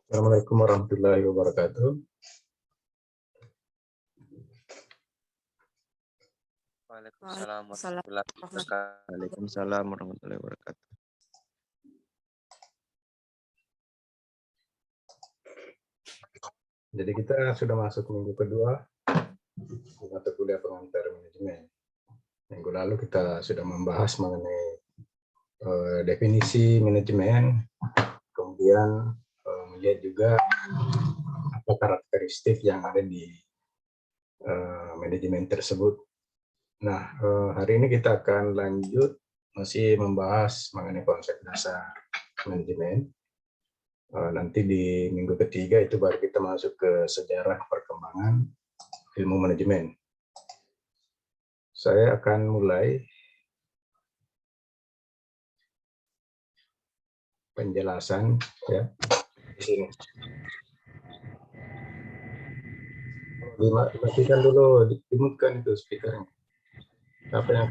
Assalamualaikum warahmatullahi wabarakatuh. Waalaikumsalam Waalaikumsalam warahmatullahi wabarakatuh. Waalaikumsalam warahmatullahi wabarakatuh. Jadi kita sudah masuk minggu kedua mata kuliah pengantar manajemen. Minggu lalu kita sudah membahas mengenai definisi manajemen, kemudian melihat juga apa karakteristik yang ada di manajemen tersebut. Nah, hari ini kita akan lanjut masih membahas mengenai konsep dasar manajemen. Nanti di minggu ketiga itu baru kita masuk ke sejarah perkembangan ilmu manajemen. Saya akan mulai penjelasan ya di sini. Dimatikan dulu, dimutkan itu speakernya. Apa yang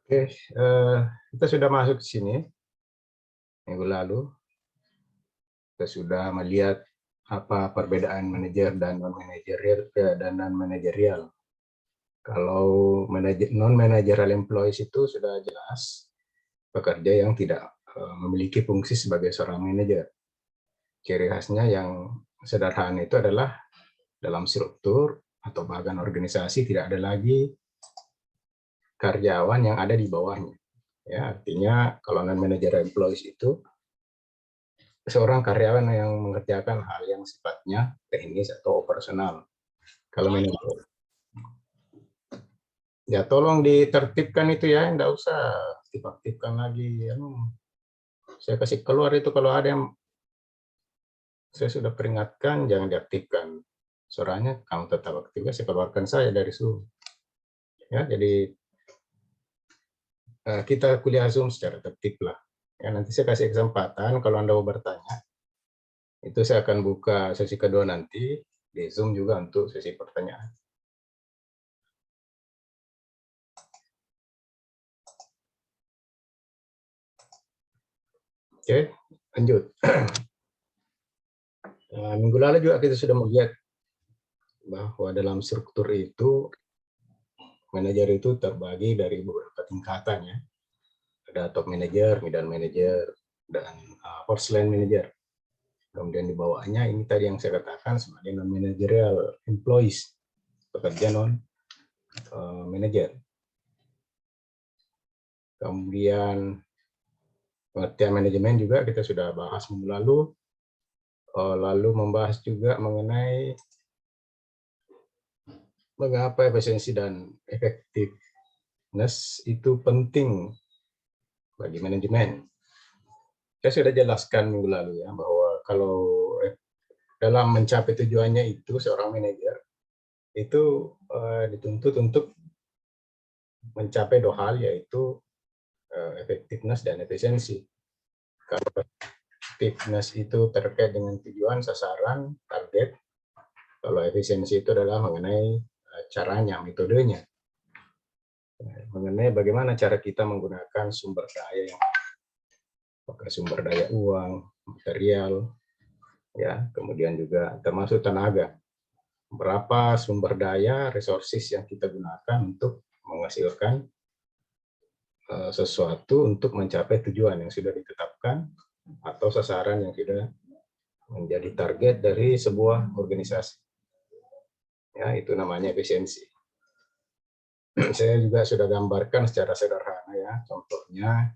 Oke, kita sudah masuk ke sini minggu lalu. Kita sudah melihat apa perbedaan manajer dan non manajerial. Kalau non managerial employees itu sudah jelas pekerja yang tidak memiliki fungsi sebagai seorang manajer. Ciri khasnya yang sederhana itu adalah dalam struktur atau bahkan organisasi tidak ada lagi karyawan yang ada di bawahnya. Ya, artinya kalau non managerial employees itu seorang karyawan yang mengerjakan hal yang sifatnya teknis atau operasional. Kalau manajer, ya tolong ditertibkan itu ya, enggak usah diaktifkan lagi. Saya kasih keluar itu kalau ada yang saya sudah peringatkan jangan diaktifkan. Suaranya kamu tetap aktif, saya keluarkan saya dari Zoom. Ya, jadi kita kuliah Zoom secara tertib lah. Ya, nanti saya kasih kesempatan kalau Anda mau bertanya. Itu saya akan buka sesi kedua nanti di Zoom juga untuk sesi pertanyaan. Oke, lanjut. Minggu lalu juga kita sudah melihat bahwa dalam struktur itu manajer itu terbagi dari beberapa tingkatan ya. Ada top manager, middle manager, dan first line manager. Kemudian di bawahnya ini tadi yang saya katakan sebagai non managerial employees, pekerja non manager. Kemudian pengertian manajemen juga kita sudah bahas minggu lalu. Lalu membahas juga mengenai mengapa efisiensi dan effectiveness itu penting bagi manajemen. Saya sudah jelaskan minggu lalu ya bahwa kalau dalam mencapai tujuannya itu seorang manajer itu dituntut untuk mencapai dua hal, yaitu effectiveness dan efisiensi. Kalau effectiveness itu terkait dengan tujuan, sasaran, target. Kalau efisiensi itu adalah mengenai caranya, metodenya. Mengenai bagaimana cara kita menggunakan sumber daya, apakah sumber daya uang, material, ya, kemudian juga termasuk tenaga. Berapa sumber daya, resources yang kita gunakan untuk menghasilkan sesuatu untuk mencapai tujuan yang sudah ditetapkan atau sasaran yang sudah menjadi target dari sebuah organisasi. Ya, itu namanya efisiensi. Saya juga sudah gambarkan secara sederhana ya, contohnya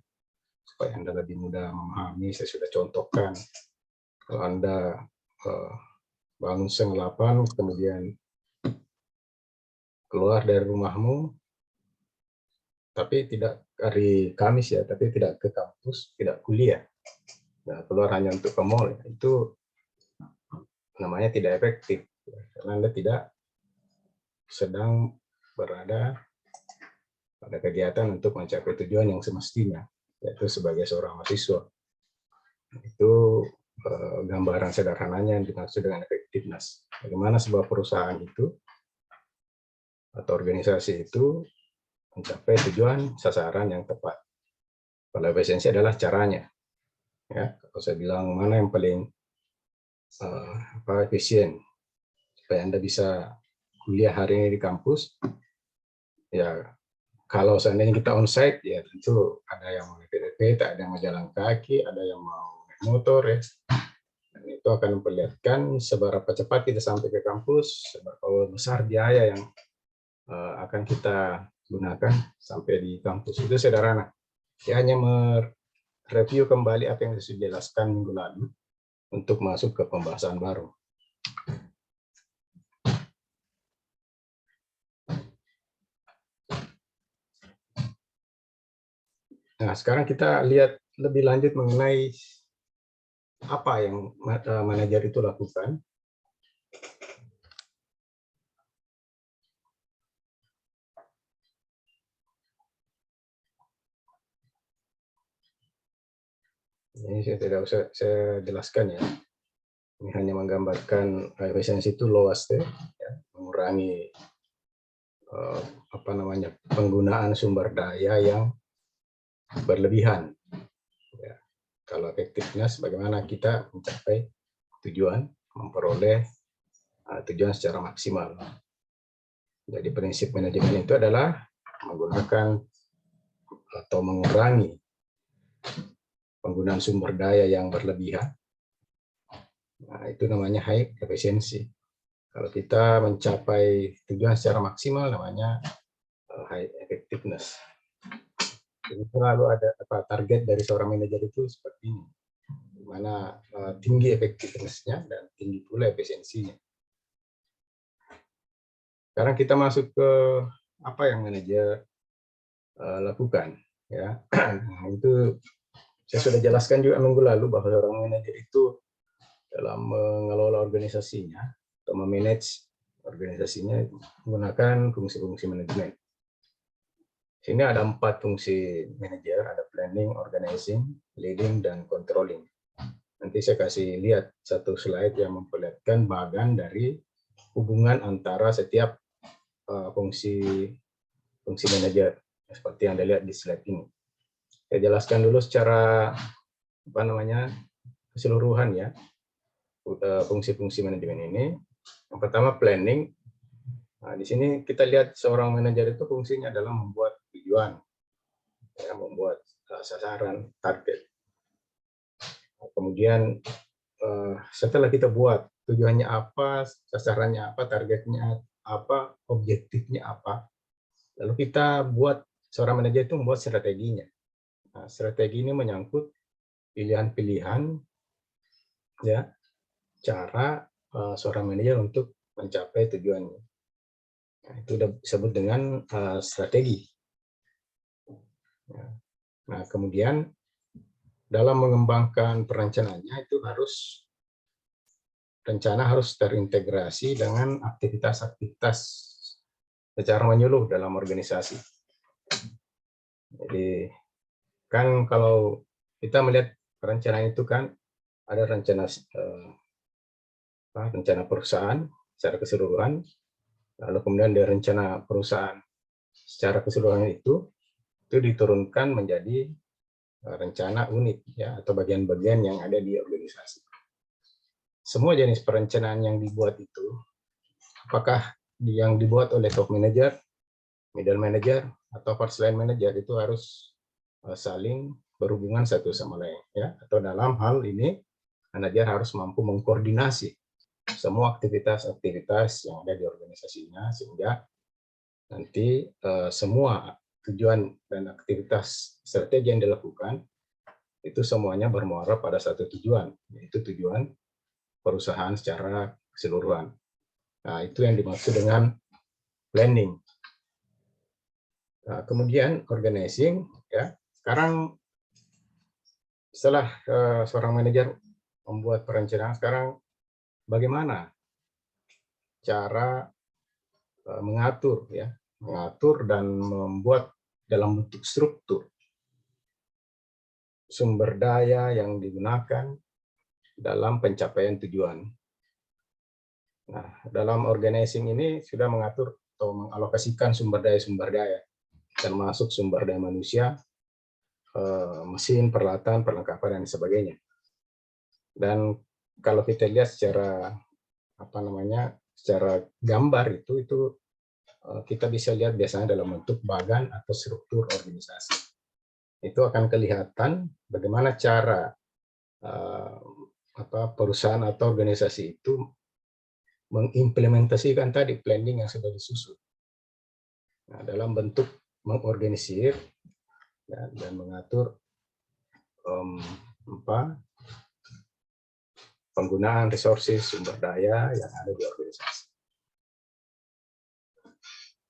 supaya Anda lebih mudah memahami. Saya sudah contohkan kalau Anda bangun setengah 8, kemudian keluar dari rumahmu, tapi tidak hari Kamis ya, tapi tidak ke kampus, tidak kuliah. Nah, keluar hanya untuk ke mall, itu namanya tidak efektif, karena Anda tidak sedang berada pada kegiatan untuk mencapai tujuan yang semestinya, yaitu sebagai seorang mahasiswa. Itu gambaran sederhananya yang dimaksud dengan effectiveness. Bagaimana sebuah perusahaan itu atau organisasi itu mencapai tujuan sasaran yang tepat. Kalau efisiensi adalah caranya. Ya, kalau saya bilang mana yang paling efisien supaya Anda bisa kuliah hari ini di kampus, ya kalau seandainya kita onsite, ya tentu ada yang mau naik kereta, ada yang mau jalan kaki, ada yang mau naik motor, ya. Dan itu akan memperlihatkan seberapa cepat kita sampai ke kampus, seberapa besar biaya yang akan kita gunakan sampai di kampus. Itu sederhana. Ya, hanya mereview kembali apa yang saya sudah jelaskan minggu lalu untuk masuk ke pembahasan baru. Nah, sekarang kita lihat lebih lanjut mengenai apa yang manajer itu lakukan. Ini saya tidak usah saya jelaskan ya. Ini hanya menggambarkan efisiensi itu luas ya, mengurangi penggunaan sumber daya yang berlebihan. Ya. Kalau efektifnya, bagaimana kita mencapai tujuan, memperoleh tujuan secara maksimal. Jadi prinsip manajemen itu adalah menggunakan atau mengurangi penggunaan sumber daya yang berlebihan. Nah, itu namanya high efficiency. Kalau kita mencapai tujuan secara maksimal namanya high effectiveness. Jadi selalu ada target dari seorang manajer itu seperti ini, di mana tinggi efektivitasnya dan tinggi pula efisiensinya. Sekarang kita masuk ke apa yang manajer lakukan, ya. Nah, itu saya sudah jelaskan juga minggu lalu bahwa seorang manajer itu dalam mengelola organisasinya atau memanage organisasinya menggunakan fungsi-fungsi manajemen. Sini ada 4 fungsi manajer, ada planning, organizing, leading, dan controlling. Nanti saya kasih lihat satu slide yang memperlihatkan bagian dari hubungan antara setiap fungsi manajer seperti yang Anda lihat di slide ini. Saya jelaskan dulu secara keseluruhan ya fungsi-fungsi manajemen ini. Yang pertama planning. Nah, di sini kita lihat seorang manajer itu fungsinya adalah membuat tujuan, ya, membuat sasaran, target. Kemudian setelah kita buat tujuannya apa, sasarannya apa, targetnya apa, objektifnya apa, lalu kita buat, seorang manajer itu membuat strateginya. Nah, strategi ini menyangkut pilihan-pilihan, ya, cara seorang manajer untuk mencapai tujuannya. Nah, itu disebut dengan strategi. Nah, kemudian dalam mengembangkan perencanaannya itu rencana harus terintegrasi dengan aktivitas-aktivitas secara menyeluruh dalam organisasi. Jadi kan kalau kita melihat perencanaan itu kan ada rencana perusahaan secara keseluruhan, lalu kemudian dari rencana perusahaan secara keseluruhan itu diturunkan menjadi rencana unit ya atau bagian-bagian yang ada di organisasi. Semua jenis perencanaan yang dibuat itu, apakah yang dibuat oleh top manager, middle manager, atau first line manager, itu harus saling berhubungan satu sama lain ya. Atau dalam hal ini manajer harus mampu mengkoordinasi semua aktivitas-aktivitas yang ada di organisasinya sehingga nanti semua tujuan dan aktivitas strategi yang dilakukan itu semuanya bermuara pada satu tujuan, yaitu tujuan perusahaan secara keseluruhan. Nah, itu yang dimaksud dengan planning. Nah, kemudian organizing, ya. Sekarang setelah seorang manajer membuat perencanaan, sekarang bagaimana cara mengatur dan membuat dalam bentuk struktur sumber daya yang digunakan dalam pencapaian tujuan. Nah, dalam organizing ini sudah mengatur atau mengalokasikan sumber daya, termasuk sumber daya manusia, mesin, peralatan, perlengkapan, dan sebagainya. Dan kalau kita lihat secara secara gambar itu kita bisa lihat biasanya dalam bentuk bagan atau struktur organisasi. Itu akan kelihatan bagaimana cara perusahaan atau organisasi itu mengimplementasikan tadi planning yang sudah disusun. Nah, dalam bentuk mengorganisir dan mengatur penggunaan resources sumber daya yang ada di organisasi.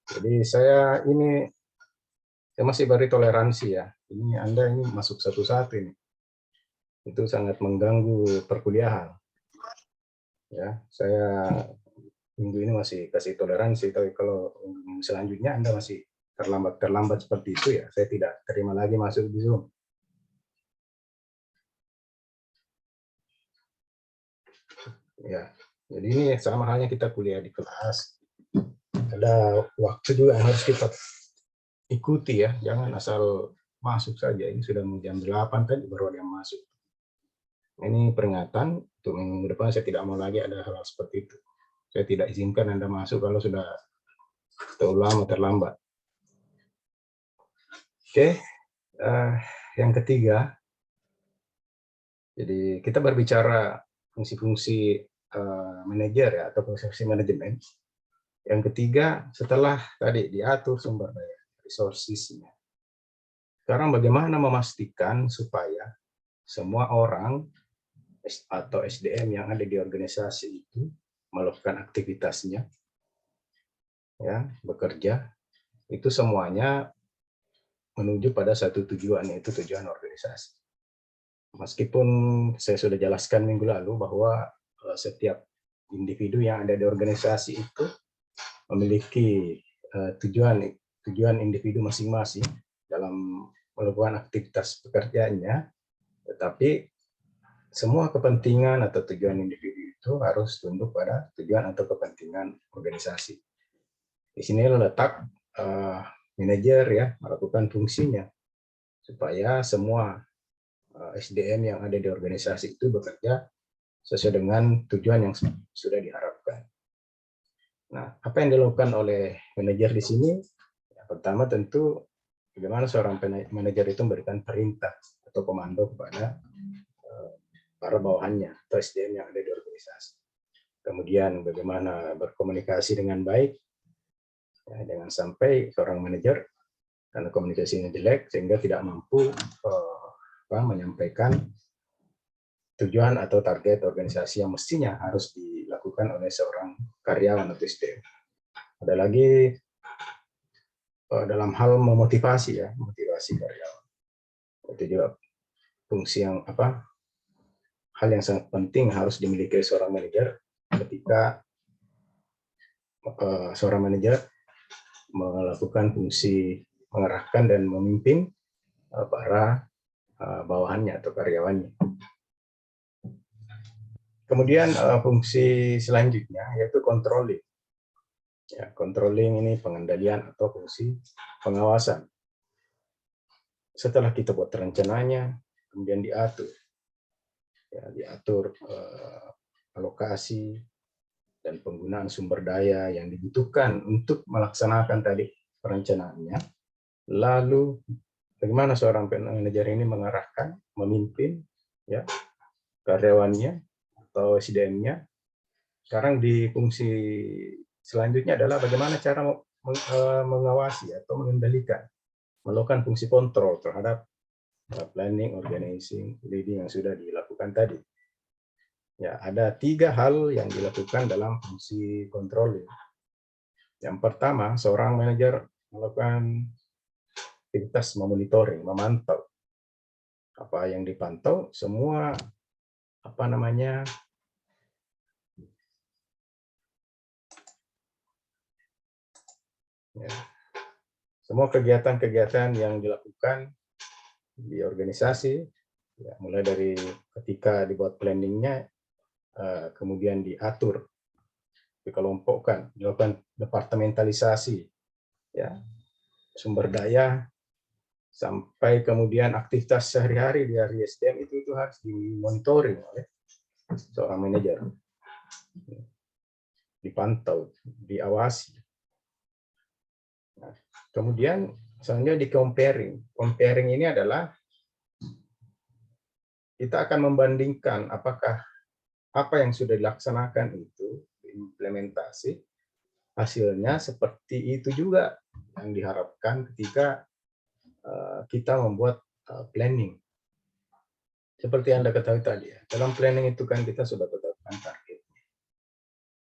Jadi saya masih beri toleransi ya. Ini Anda ini masuk satu-satu ini. Itu sangat mengganggu perkuliahan. Ya, saya minggu ini masih kasih toleransi, tapi kalau selanjutnya Anda masih terlambat seperti itu ya, saya tidak terima lagi masuk di Zoom. Ya, jadi ini sama halnya kita kuliah di kelas. Ada waktu juga yang harus kita ikuti ya, jangan asal masuk saja. Ini sudah jam 8 tadi baru ada yang masuk. Ini peringatan untuk minggu depan saya tidak mau lagi ada hal seperti itu. Saya tidak izinkan Anda masuk kalau sudah terlambat. Oke, yang ketiga, jadi kita berbicara fungsi-fungsi manajer ya atau fungsi manajemen. Yang ketiga, setelah tadi diatur sumber daya, resources-nya. Sekarang bagaimana memastikan supaya semua orang atau SDM yang ada di organisasi itu melakukan aktivitasnya, ya, bekerja, itu semuanya menuju pada satu tujuan, yaitu tujuan organisasi. Meskipun saya sudah jelaskan minggu lalu bahwa setiap individu yang ada di organisasi itu memiliki tujuan individu masing-masing dalam melakukan aktivitas pekerjaannya, tetapi semua kepentingan atau tujuan individu itu harus tunduk pada tujuan atau kepentingan organisasi. Di sini letak manajer ya melakukan fungsinya supaya semua SDM yang ada di organisasi itu bekerja sesuai dengan tujuan yang sudah diharapkan. Nah, apa yang dilakukan oleh manajer di sini? Yang pertama tentu bagaimana seorang manajer itu memberikan perintah atau komando kepada para bawahannya atau SDM yang ada di organisasi. Kemudian bagaimana berkomunikasi dengan baik, ya, jangan sampai seorang manajer karena komunikasinya jelek sehingga tidak mampu menyampaikan tujuan atau target organisasi yang mestinya harus dilakukan oleh seorang karyawan atau SDM. Ada lagi dalam hal memotivasi ya, motivasi karyawan. Itu juga fungsi yang hal yang sangat penting harus dimiliki seorang manajer ketika seorang manajer melakukan fungsi mengarahkan dan memimpin para bawahannya atau karyawannya. Kemudian fungsi selanjutnya yaitu controlling. Ya, controlling ini pengendalian atau fungsi pengawasan. Setelah kita buat rencananya, kemudian diatur. Ya, diatur alokasi dan penggunaan sumber daya yang dibutuhkan untuk melaksanakan tadi perencanaannya. Lalu bagaimana seorang manajer ini mengarahkan, memimpin ya karyawannya atau SDM-nya. Sekarang di fungsi selanjutnya adalah bagaimana cara mengawasi atau mengendalikan, melakukan fungsi kontrol terhadap planning, organizing, leading yang sudah dilakukan tadi. Ya, ada 3 hal yang dilakukan dalam fungsi controlling. Yang pertama, seorang manajer melakukan aktivitas memonitoring, memantau. Apa yang dipantau, semua ya, semua kegiatan-kegiatan yang dilakukan di organisasi Ya, mulai dari ketika dibuat planningnya, kemudian diatur, dikelompokkan, dilakukan departementalisasi, ya, sumber daya, sampai kemudian aktivitas sehari-hari dari SDM itu harus dimonitoring oleh seorang manajer, dipantau, diawasi. Nah, kemudian selanjutnya di comparing. Comparing ini adalah kita akan membandingkan apakah apa yang sudah dilaksanakan itu implementasi hasilnya seperti itu juga yang diharapkan ketika kita membuat planning. Seperti Anda ketahui tadi ya, dalam planning itu kan kita sudah tetapkan target.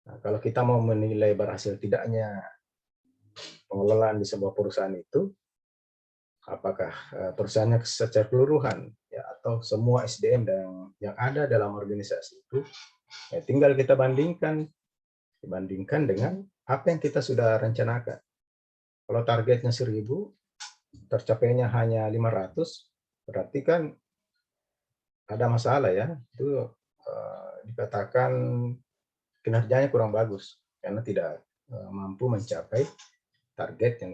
Nah, kalau kita mau menilai berhasil tidaknya pengelolaan di sebuah perusahaan itu, apakah perusahaannya secara keseluruhan ya, atau semua SDM yang ada dalam organisasi itu, ya tinggal kita dibandingkan dengan apa yang kita sudah rencanakan. Kalau targetnya 1.000, tercapainya hanya 500, berarti kan ada masalah ya. Itu dikatakan kinerjanya kurang bagus karena tidak mampu mencapai target yang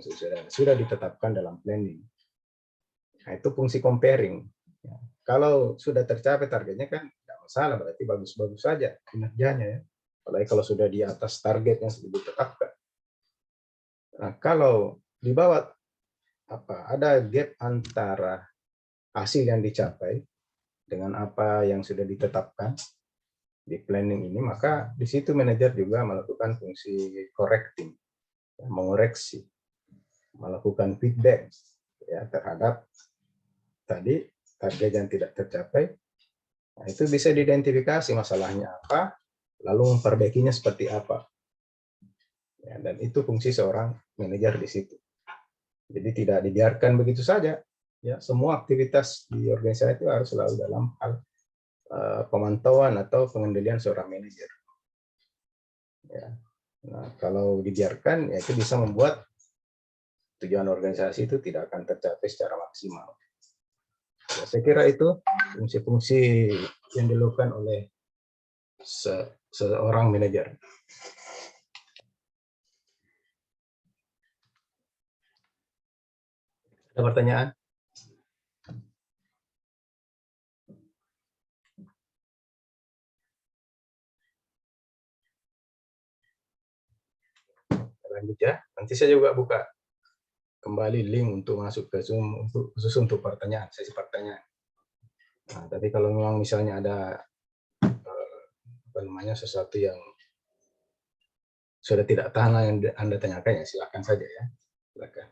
sudah ditetapkan dalam planning. Nah, itu fungsi comparing. Ya. Kalau sudah tercapai targetnya kan tidak masalah, berarti bagus-bagus saja kinerjanya ya. Apalagi kalau sudah di atas target yang sudah ditetapkan. Nah, kalau di bawah ada gap antara hasil yang dicapai dengan apa yang sudah ditetapkan di planning ini, maka di situ manajer juga melakukan fungsi correcting, mengoreksi, melakukan feedback ya terhadap tadi target yang tidak tercapai. Nah, itu bisa diidentifikasi masalahnya apa, lalu memperbaikinya seperti apa. Ya, dan itu fungsi seorang manajer di situ. Jadi tidak dibiarkan begitu saja. Ya, semua aktivitas di organisasi itu harus selalu dalam hal pemantauan atau pengendalian seorang manajer. Ya. Nah, kalau dibiarkan, ya itu bisa membuat tujuan organisasi itu tidak akan tercapai secara maksimal. Ya, saya kira itu fungsi-fungsi yang dilakukan oleh seorang manajer. Ada pertanyaan? Lanjut ya. Nanti saya juga buka kembali link untuk masuk ke Zoom khusus untuk pertanyaan, sesi pertanyaan. Nah, tapi kalau memang misalnya ada sesuatu yang sudah tidak tahan yang Anda tanyakan, ya silakan saja ya. Silakan.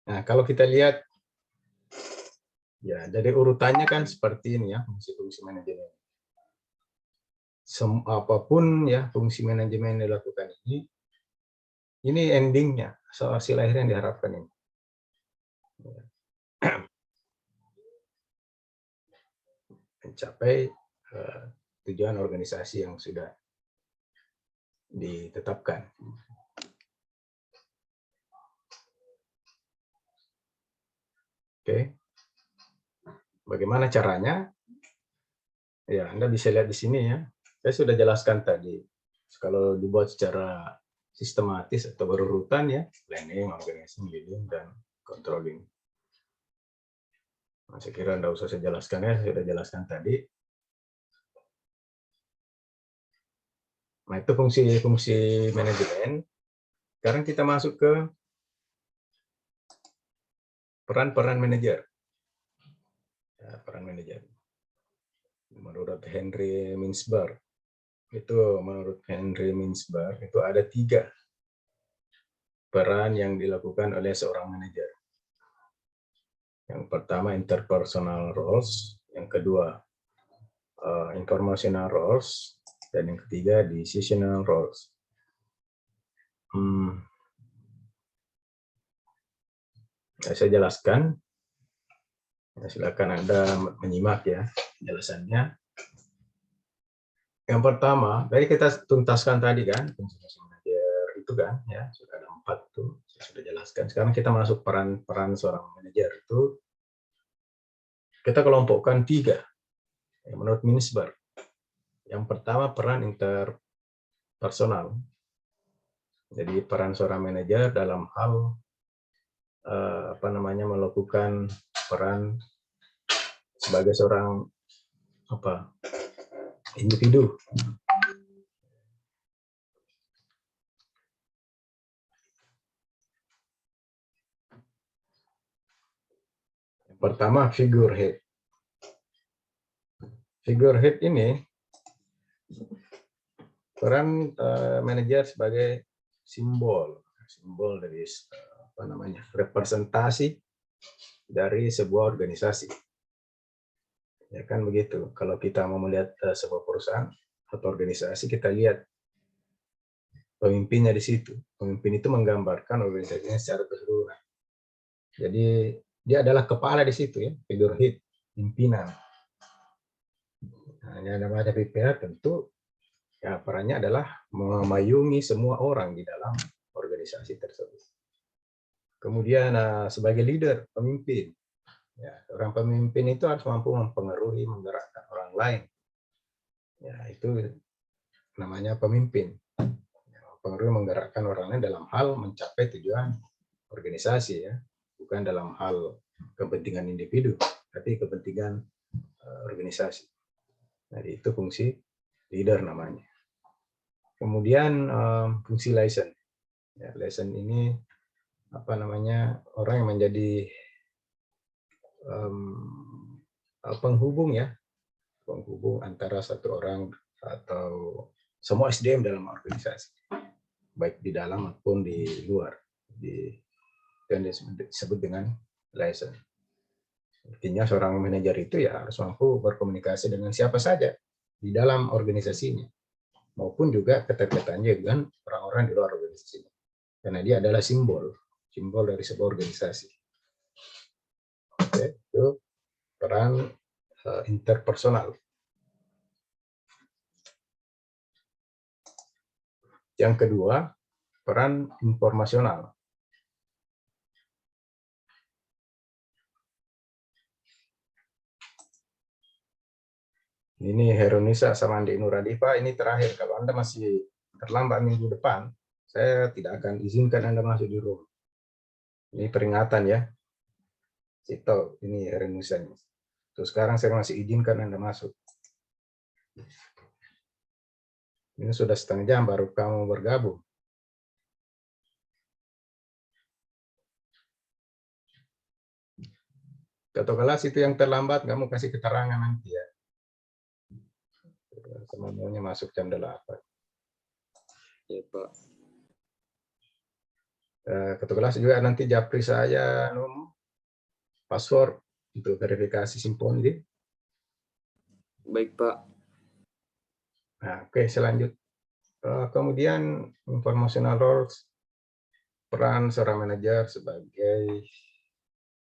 Nah, kalau kita lihat ya dari urutannya kan seperti ini ya, fungsi-fungsi manajemen. Apapun ya fungsi manajemen yang dilakukan ini endingnya, hasil akhir yang diharapkan ini. Mencapai tujuan organisasi yang sudah ditetapkan. Oke. Bagaimana caranya? Ya, Anda bisa lihat di sini ya. Saya sudah jelaskan tadi. Kalau dibuat secara sistematis atau berurutan ya, planning, organizing, leading, dan controlling. Nah, saya kira Anda usah saya jelaskan ya, saya sudah jelaskan tadi. Nah, itu fungsi manajemen. Sekarang kita masuk ke peran-peran manajer. Ya, peran manajer. Menurut Henry Mintzberg, itu ada 3 peran yang dilakukan oleh seorang manajer. Yang pertama interpersonal roles, yang kedua informational roles, dan yang ketiga decisional roles. Saya jelaskan. Silakan Anda menyimak ya penjelasannya. Yang pertama, tadi kita tuntaskan tadi kan, fungsi manajer itu kan, ya sudah ada 4 tuh, saya sudah jelaskan. Sekarang kita masuk peran seorang manajer itu kita kelompokkan 3 menurut Minisberg. Yang pertama peran interpersonal. Jadi peran seorang manajer dalam hal melakukan peran sebagai seorang individu. Yang pertama figurehead. Figurehead ini peran manajer sebagai simbol dari representasi dari sebuah organisasi. Ya kan begitu. Kalau kita mau melihat sebuah perusahaan atau organisasi, kita lihat pemimpinnya di situ. Pemimpin itu menggambarkan organisasinya secara keseluruhan. Jadi dia adalah kepala di situ ya, figurehead, pimpinan. Nah, yang namanya PPH tentu ya perannya adalah memayungi semua orang di dalam organisasi tersebut. Kemudian sebagai leader, pemimpin. Ya, orang pemimpin itu harus mampu mempengaruhi, menggerakkan orang lain. Ya, itu namanya pemimpin. Ya, mempengaruhi, menggerakkan orang lain dalam hal mencapai tujuan organisasi ya, bukan dalam hal kepentingan individu, tapi kepentingan organisasi. Jadi itu fungsi leader namanya. Kemudian fungsi liaison. Ya, liaison ini orang yang menjadi penghubung ya, penghubung antara satu orang atau semua SDM dalam organisasi, baik di dalam maupun di luar, yang disebut dengan liaison. Artinya seorang manajer itu ya harus mampu berkomunikasi dengan siapa saja di dalam organisasinya, maupun juga keterkaitannya dengan orang-orang di luar organisasinya, karena dia adalah simbol dari sebuah organisasi. Oke, itu peran interpersonal. Yang kedua, peran informasional. Ini Herunisa sama Andi Nuradipa, ini terakhir. Kalau Anda masih terlambat minggu depan, saya tidak akan izinkan Anda masuk di room. Ini peringatan ya. Cito, ini Herunisa. Terus sekarang saya masih izinkan Anda masuk. Ini sudah setengah jam baru kamu bergabung. Ketua kelas itu yang terlambat, kamu kasih keterangan nanti ya. Semuanya masuk jam 8. Ya, Pak. Ketua kelas juga nanti japri saya password untuk verifikasi Simponi. Baik, Pak. Nah, oke, selanjut. Kemudian informational roles, peran seorang manajer sebagai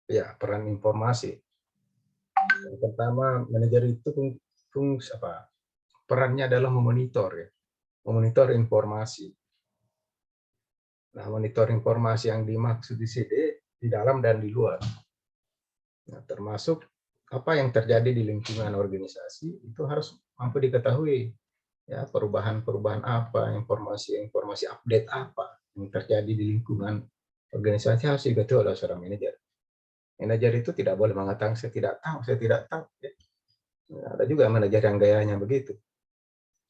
ya peran informasi. Yang pertama, manajer itu fungsi perannya adalah memonitor ya, memonitor informasi. Nah, monitor informasi yang dimaksud di sini di dalam dan di luar. Nah, termasuk apa yang terjadi di lingkungan organisasi itu harus mampu diketahui. Ya, perubahan-perubahan apa, informasi update apa yang terjadi di lingkungan organisasi harus diketahui oleh seorang manajer. Manajer itu tidak boleh mengatakan saya tidak tahu. Ya. Ada juga manajer yang gayanya begitu.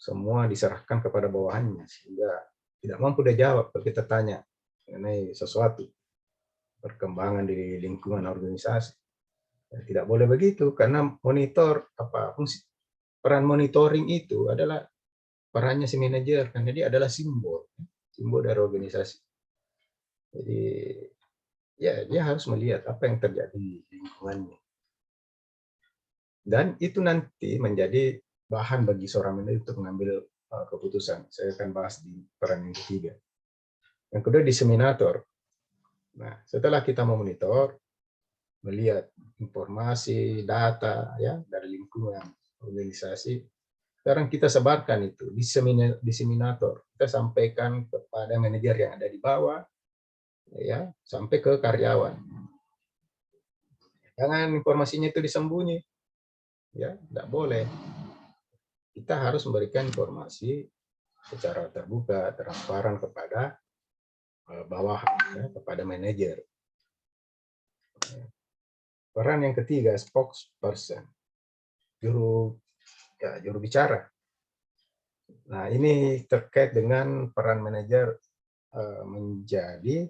Semua diserahkan kepada bawahannya sehingga tidak mampu dia jawab kalau kita tanya mengenai sesuatu perkembangan di lingkungan organisasi. Ya, tidak boleh begitu karena monitor fungsi peran monitoring itu adalah perannya si manajer karena dia adalah simbol dari organisasi. Jadi ya dia harus melihat apa yang terjadi di lingkungannya. Dan itu nanti menjadi bahan bagi seorang manajer untuk mengambil keputusan. Saya akan bahas di peran yang ketiga. Yang kedua, diseminator. Nah, setelah kita memonitor, melihat informasi, data ya dari lingkungan organisasi, sekarang kita sebarkan itu, diseminator. Kita sampaikan kepada manajer yang ada di bawah, ya, sampai ke karyawan. Jangan informasinya itu disembunyi, ya, tidak boleh. Kita harus memberikan informasi secara terbuka, transparan kepada bawah, ya, kepada manajer. Peran yang ketiga, spokesperson, juru bicara. Nah, ini terkait dengan peran manajer menjadi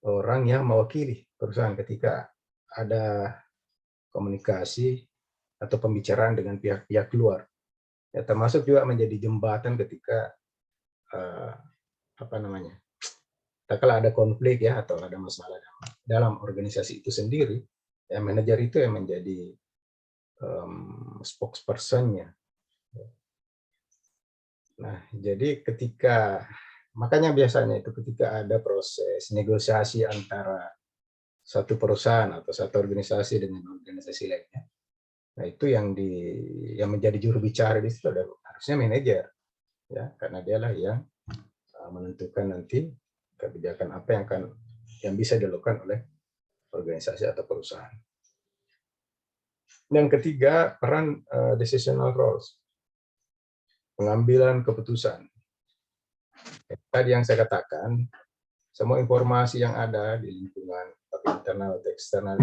orang yang mewakili perusahaan ketika ada komunikasi atau pembicaraan dengan pihak-pihak luar. Ya, termasuk juga menjadi jembatan ketika kalau ada konflik, ya, atau ada masalah dalam organisasi itu sendiri, ya, manajer itu yang menjadi spokesperson-nya. Nah, jadi makanya biasanya itu ketika ada proses negosiasi antara satu perusahaan atau satu organisasi dengan organisasi lainnya, nah itu yang menjadi juru bicara di situ harusnya manajer, ya, karena dialah yang menentukan nanti kebijakan apa yang bisa dilakukan oleh organisasi atau perusahaan. Yang ketiga, peran decisional roles, pengambilan keputusan. Tadi yang saya katakan, semua informasi yang ada di lingkungan internal atau eksternal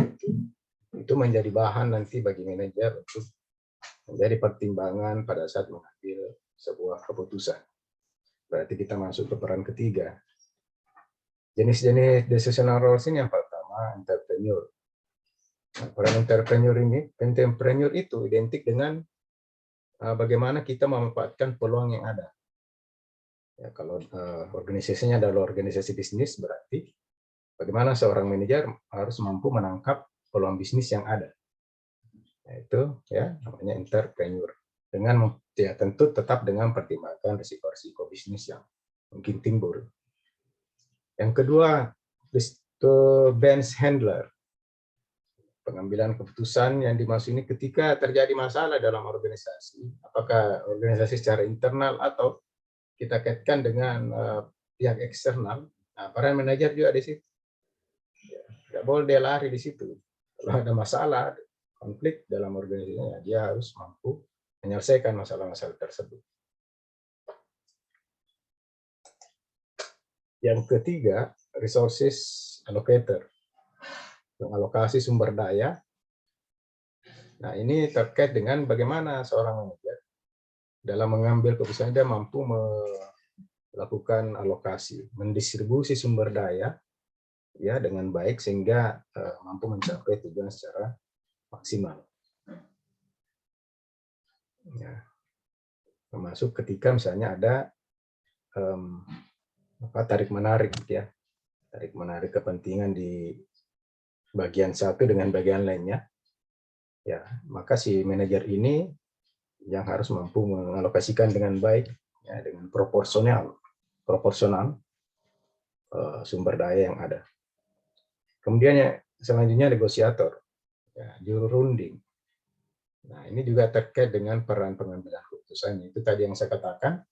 itu menjadi bahan nanti bagi manajer untuk menjadi pertimbangan pada saat mengambil sebuah keputusan. Berarti kita masuk ke peran ketiga. Jenis-jenis decisional roles ini yang pertama, entrepreneur. Nah, peran entrepreneur itu identik dengan bagaimana kita memanfaatkan peluang yang ada. Ya, kalau organisasinya adalah organisasi bisnis, berarti bagaimana seorang manajer harus mampu menangkap peluang bisnis yang ada. Itu, ya, namanya entrepreneur. Dengan, ya, tentu tetap dengan pertimbangan risiko-risiko bisnis yang mungkin timbul. Yang kedua, bench handler. Pengambilan keputusan yang dimaksud ini ketika terjadi masalah dalam organisasi, apakah organisasi secara internal atau kita kaitkan dengan pihak eksternal. Nah, peran manajer juga di situ. Tidak boleh dia lari di situ. Kalau ada masalah, konflik dalam organisasinya, dia harus mampu menyelesaikan masalah-masalah tersebut. Yang ketiga, resources allocator, mengalokasi sumber daya. Nah, ini terkait dengan bagaimana seorang manajer dalam mengambil keputusan dia mampu melakukan alokasi, mendistribusi sumber daya, ya, dengan baik sehingga mampu mencapai tujuan secara maksimal. Ya. Termasuk ketika misalnya ada tarik menarik, ya, tarik menarik kepentingan di bagian satu dengan bagian lainnya, ya, maka si manajer ini yang harus mampu mengalokasikan dengan baik, ya, dengan proporsional sumber daya yang ada. Kemudian selanjutnya negosiator, ya, juru runding. Nah, ini juga terkait dengan peran pengambilan keputusan. Itu tadi yang saya katakan,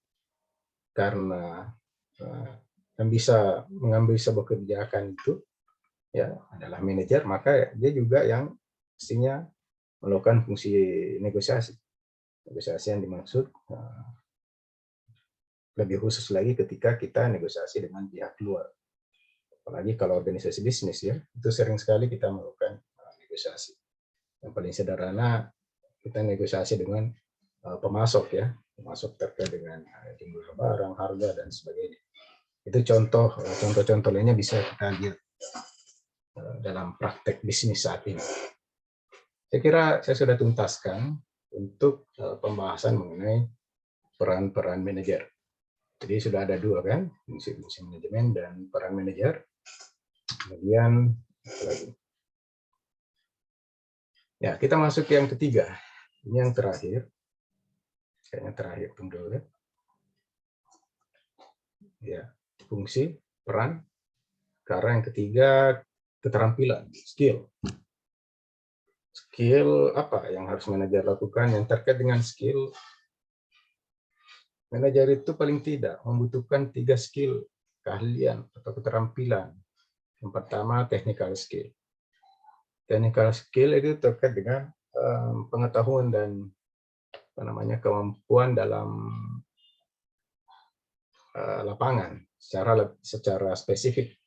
karena yang bisa mengambil sebuah kebijakan itu, ya, adalah manajer, maka dia juga yang mestinya melakukan fungsi negosiasi. Negosiasi yang dimaksud lebih khusus lagi ketika kita negosiasi dengan pihak luar. Apalagi kalau organisasi bisnis, ya, itu sering sekali kita melakukan negosiasi. Yang paling sederhana, kita negosiasi dengan pemasok, ya, pemasok terkait dengan jumlah barang, harga, dan sebagainya. Itu contoh lainnya bisa kita lihat dalam praktek bisnis saat ini. Saya kira saya sudah tuntaskan untuk pembahasan mengenai peran-peran manajer. Jadi sudah ada dua, kan, fungsi manajemen dan peran manajer. Kemudian lagi. Ya, kita masuk ke yang ketiga. Ini yang terakhir. Kayaknya terakhir, tunggu dulu, ya. Ya, fungsi, peran. Karena yang ketiga keterampilan, skill. Skill apa yang harus manajer lakukan? Yang terkait dengan skill Manajer itu paling tidak membutuhkan 3 skill, keahlian atau keterampilan. Yang pertama, technical skill. Technical skill itu terkait dengan pengetahuan dan kemampuan dalam lapangan secara spesifik.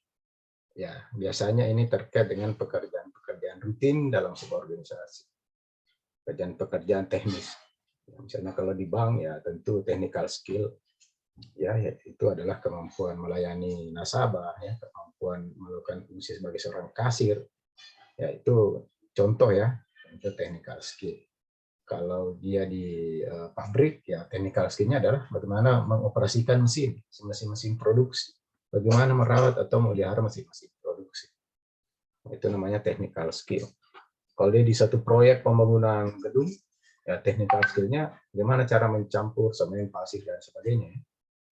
Ya, biasanya ini terkait dengan pekerjaan rutin dalam sebuah organisasi. Pekerjaan teknis. Misalnya kalau di bank ya tentu technical skill ya itu adalah kemampuan melayani nasabah ya, kemampuan melakukan fungsi sebagai seorang kasir. Ya itu contoh ya, itu technical skill. Kalau dia di pabrik ya technical skill-nya adalah bagaimana mengoperasikan mesin produksi. Bagaimana merawat atau memelihara mesin-mesin produksi. Itu namanya technical skill. Kalau dia di satu proyek pembangunan gedung, ya technical skill-nya bagaimana cara mencampur semen, pasir, dan sebagainya.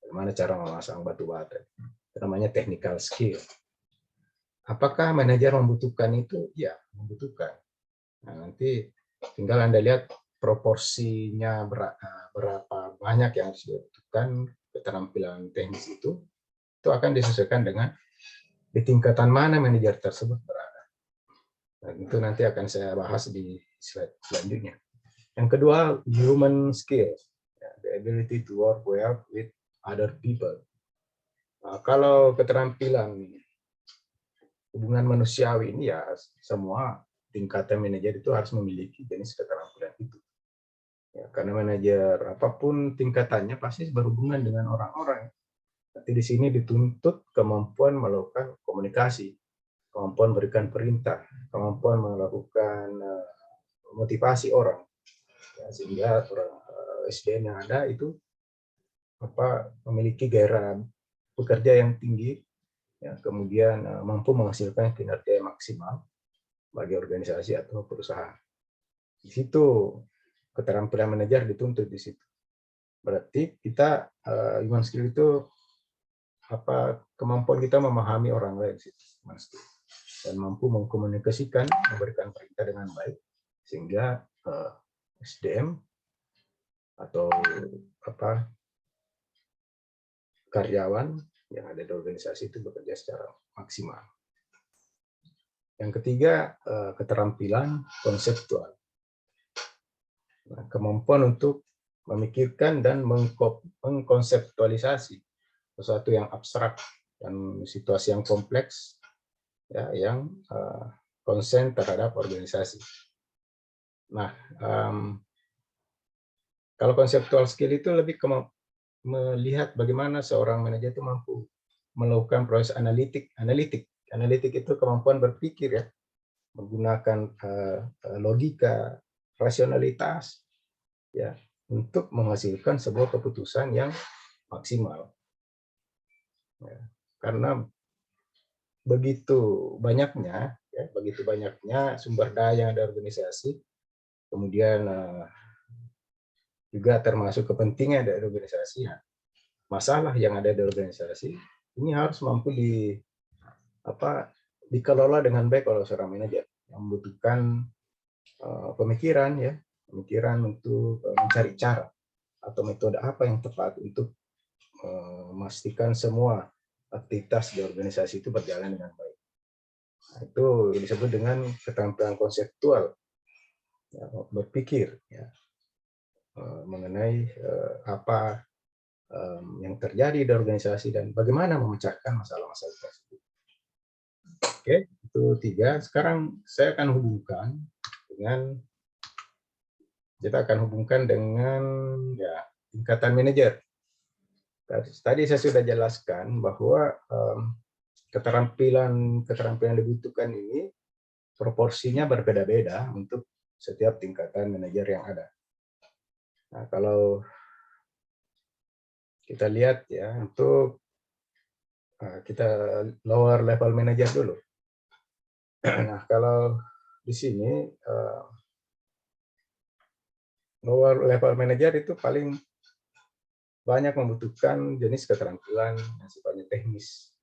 Bagaimana cara memasang batu bata. Itu namanya technical skill. Apakah manajer membutuhkan itu? Ya, membutuhkan. Nah, nanti tinggal Anda lihat proporsinya berapa banyak yang harus dibutuhkan keterampilan teknis itu akan disesuaikan dengan di tingkatan mana manajer tersebut berada. Nah, itu nanti akan saya bahas di slide selanjutnya. Yang kedua, human skills, the ability to work well with other people. Nah, kalau keterampilan hubungan manusiawi ini ya semua tingkatan manajer itu harus memiliki jenis keterampilan itu. Ya, karena manajer apapun tingkatannya pasti berhubungan dengan orang-orang. Tapi di sini dituntut kemampuan melakukan komunikasi, kemampuan berikan perintah, kemampuan melakukan motivasi orang, ya, sehingga orang SDM yang ada itu memiliki gairah bekerja yang tinggi, ya, kemudian mampu menghasilkan kinerja yang maksimal bagi organisasi atau perusahaan. Di situ keterampilan manajer dituntut di situ. Berarti kita human skill itu kemampuan kita memahami orang lain dan mampu mengkomunikasikan, memberikan perintah dengan baik sehingga SDM atau karyawan yang ada di organisasi itu bekerja secara maksimal. Yang ketiga, keterampilan konseptual. Nah, kemampuan untuk memikirkan dan mengkonseptualisasi sesuatu yang abstrak dan situasi yang kompleks, ya, yang konsen terhadap organisasi. Nah, kalau konseptual skill itu lebih melihat bagaimana seorang manajer itu mampu melakukan proses analitik. Analitik itu kemampuan berpikir, ya, menggunakan logika, rasionalitas, ya, untuk menghasilkan sebuah keputusan yang maksimal. Ya, karena begitu banyaknya sumber daya yang ada organisasi, kemudian juga termasuk kepentingan dari organisasi. Ya, masalah yang ada di organisasi ini harus mampu dikelola dengan baik oleh seorang manajer yang membutuhkan pemikiran untuk mencari cara atau metode apa yang tepat untuk memastikan semua aktivitas di organisasi itu berjalan dengan baik. Nah, itu disebut dengan keterampilan konseptual, ya, berpikir, ya, mengenai apa yang terjadi di organisasi dan bagaimana memecahkan masalah-masalah tersebut. Oke, itu 3. Sekarang saya akan hubungkan dengan ya, tingkatan manajer. Tadi saya sudah jelaskan bahwa keterampilan yang dibutuhkan ini proporsinya berbeda-beda untuk setiap tingkatan manajer yang ada. Nah, kalau kita lihat, ya, untuk kita lower level manager dulu. Nah, kalau di sini lower level manager itu paling banyak membutuhkan jenis keterampilan yang sifatnya teknis.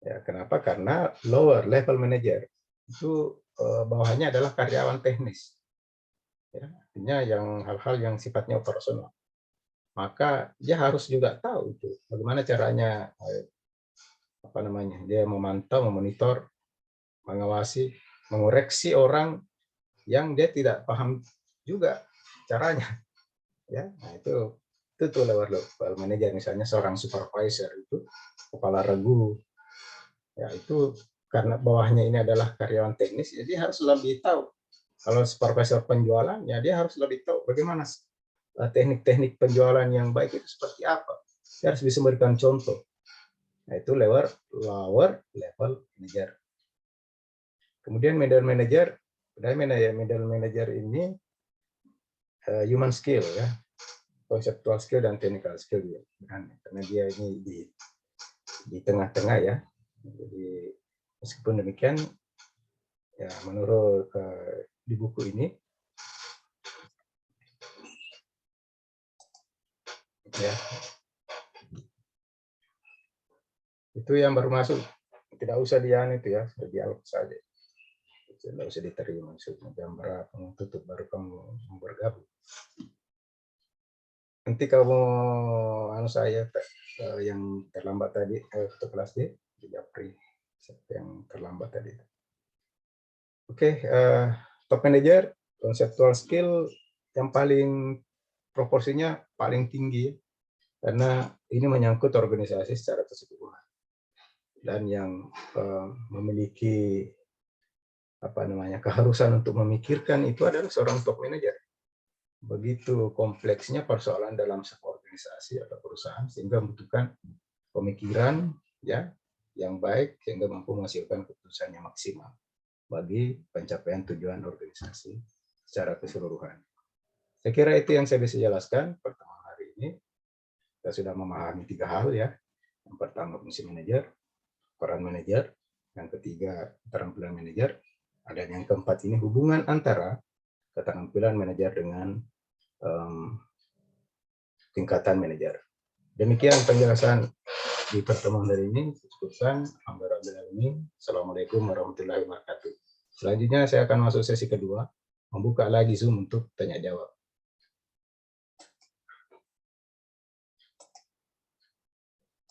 Ya, kenapa? Karena lower level manager itu bawahannya adalah karyawan teknis. Ya, artinya hal-hal yang sifatnya operasional. maka dia harus juga tahu itu bagaimana caranya dia memantau, memonitor, mengawasi, mengoreksi orang yang dia tidak paham juga caranya. Ya, nah itu tuh level manager, misalnya seorang supervisor itu kepala regu, ya itu karena bawahnya ini adalah karyawan teknis, jadi harus lebih tahu. Kalau supervisor penjualan, ya dia harus lebih tahu bagaimana teknik-teknik penjualan yang baik itu seperti apa. Dia harus bisa memberikan contoh. Nah, itu lower level manager. Kemudian middle manager ini human skill ya, conceptual skill dan technical skill ya. Karena dia ini di tengah-tengah ya. Jadi meskipun demikian ya menurut di buku ini ya itu yang baru masuk, tidak usah itu ya, dialog saja, tidak usah diterima. Maksudnya jam berapa kamu tutup baru kamu bergabung. Nanti kamu saya yang terlambat tadi ke kelas D di Japri yang terlambat tadi. Oke, top manager conceptual skill yang paling proporsinya paling tinggi karena ini menyangkut organisasi secara keseluruhan. Dan yang memiliki keharusan untuk memikirkan itu adalah seorang top manager. Begitu kompleksnya persoalan dalam sebuah organisasi atau perusahaan sehingga membutuhkan pemikiran ya yang baik sehingga mampu menghasilkan keputusan yang maksimal bagi pencapaian tujuan organisasi secara keseluruhan. Saya kira itu yang saya bisa jelaskan pertemuan hari ini. Kita sudah memahami 3 hal ya. Yang pertama fungsi manajer, peran manajer, yang ketiga keterampilan manajer, dan yang keempat ini hubungan antara keterampilan manajer dengan tingkatan manajer. Demikian penjelasan di pertemuan hari ini. Cukupkan. Assalamualaikum warahmatullahi wabarakatuh. Selanjutnya saya akan masuk sesi kedua, membuka lagi Zoom untuk tanya jawab.